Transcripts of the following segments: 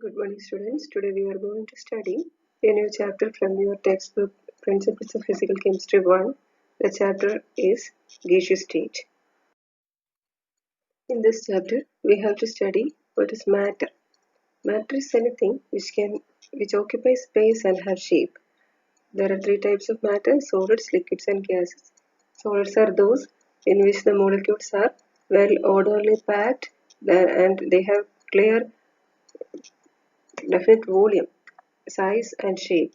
Good morning, students. Today we are going to study a new chapter from your textbook, Principles of Physical Chemistry 1. The chapter is gaseous state. In this chapter, we have to study what is matter. Matter is anything which occupies space and has shape. There are three types of matter: solids, liquids, and gases. Solids are those in which the molecules are well orderly packed and they have clear definite volume, size, and shape.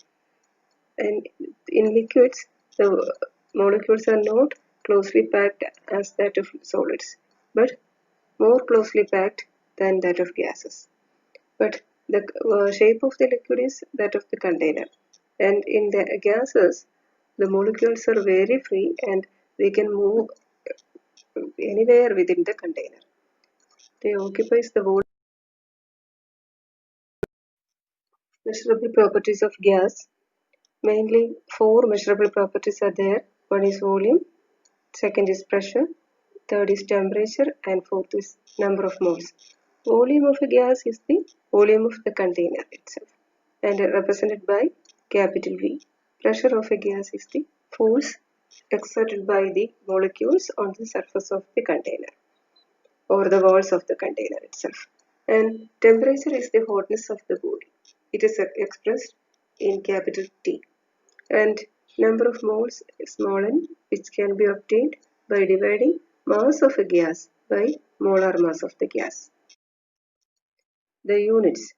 And in liquids, the molecules are not closely packed as that of solids, but more closely packed than that of gases. But the shape of the liquid is that of the container. And in the gases, the molecules are very free and they can move anywhere within the container. They occupies the whole. Measurable properties of gas. Mainly four measurable properties are there. One is volume, second is pressure, third is temperature, and fourth is number of moles. Volume of a gas is the volume of the container itself and represented by capital V. Pressure of a gas is the force exerted by the molecules on the surface of the container or the walls of the container itself. And temperature is the hotness of the body. It is expressed in capital T. And number of moles small n, which can be obtained by dividing mass of a gas by molar mass of the gas. The units.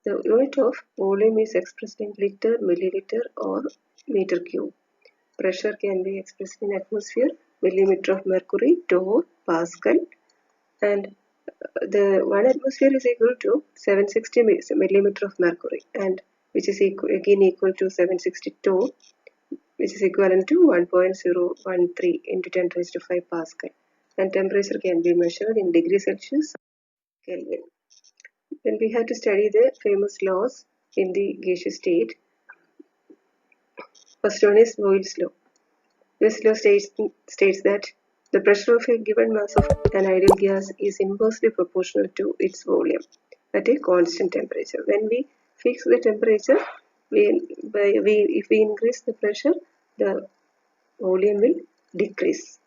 The unit of volume is expressed in liter, milliliter or meter cube. Pressure can be expressed in atmosphere, millimeter of mercury, torr, pascal, and the 1 atmosphere is equal to 760 millimeter of mercury, and which is again equal to 760 torr, which is equivalent to 1.013 into 10 raised to 5 Pascal. And temperature can be measured in degrees Celsius, Kelvin. Then we have to study the famous laws in the gaseous state. First one is Boyle's law. This law states that the pressure of a given mass of an ideal gas is inversely proportional to its volume at a constant temperature. When we fix the temperature, if we increase the pressure, the volume will decrease.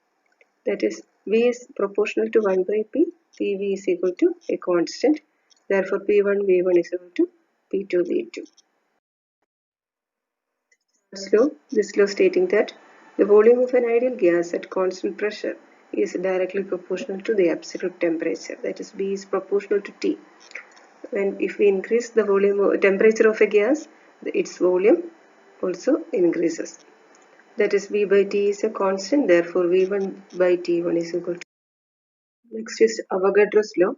That is, V is proportional to 1 by P, PV is equal to a constant. Therefore, P1 V1 is equal to P2 V2. This law stating that the volume of an ideal gas at constant pressure is directly proportional to the absolute temperature. That is, V is proportional to T. If we increase the volume or temperature of a gas, its volume also increases. That is, V by T is a constant, therefore V1 by T1 is equal to. Next is Avogadro's law.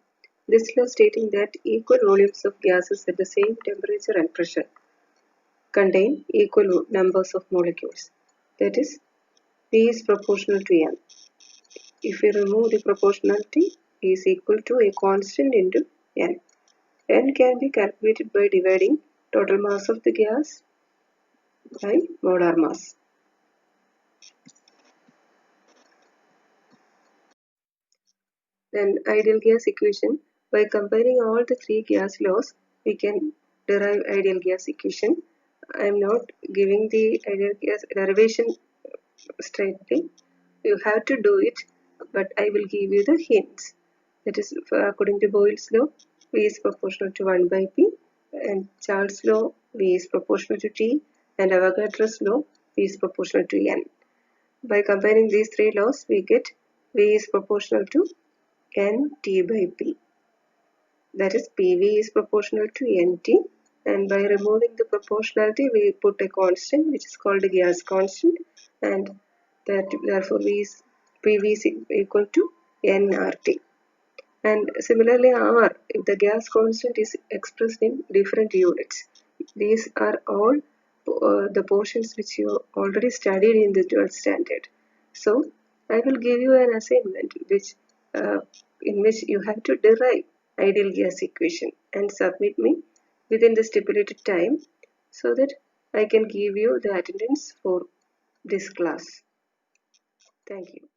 This law stating that equal volumes of gases at the same temperature and pressure contain equal numbers of molecules. That is, P is proportional to N. If we remove the proportionality, E is equal to a constant into N. N can be calculated by dividing total mass of the gas by molar mass. Then ideal gas equation. By combining all the three gas laws, we can derive ideal gas equation. I am not giving the ideal gas derivation straightly. You have to do it, but I will give you the hints. That is, according to Boyle's law, V is proportional to 1 by P, and Charles' law, V is proportional to T, and Avogadro's law, V is proportional to N. By combining these three laws, we get V is proportional to NT by P. That is, PV is proportional to NT, and by removing the proportionality, we put a constant which is called a gas constant, and therefore PV is equal to nRT. And similarly, R, if the gas constant is expressed in different units. These are all the portions which you already studied in the 12th standard. So, I will give you an assignment in which you have to derive ideal gas equation and submit me within the stipulated time so that I can give you the attendance for this class. Thank you.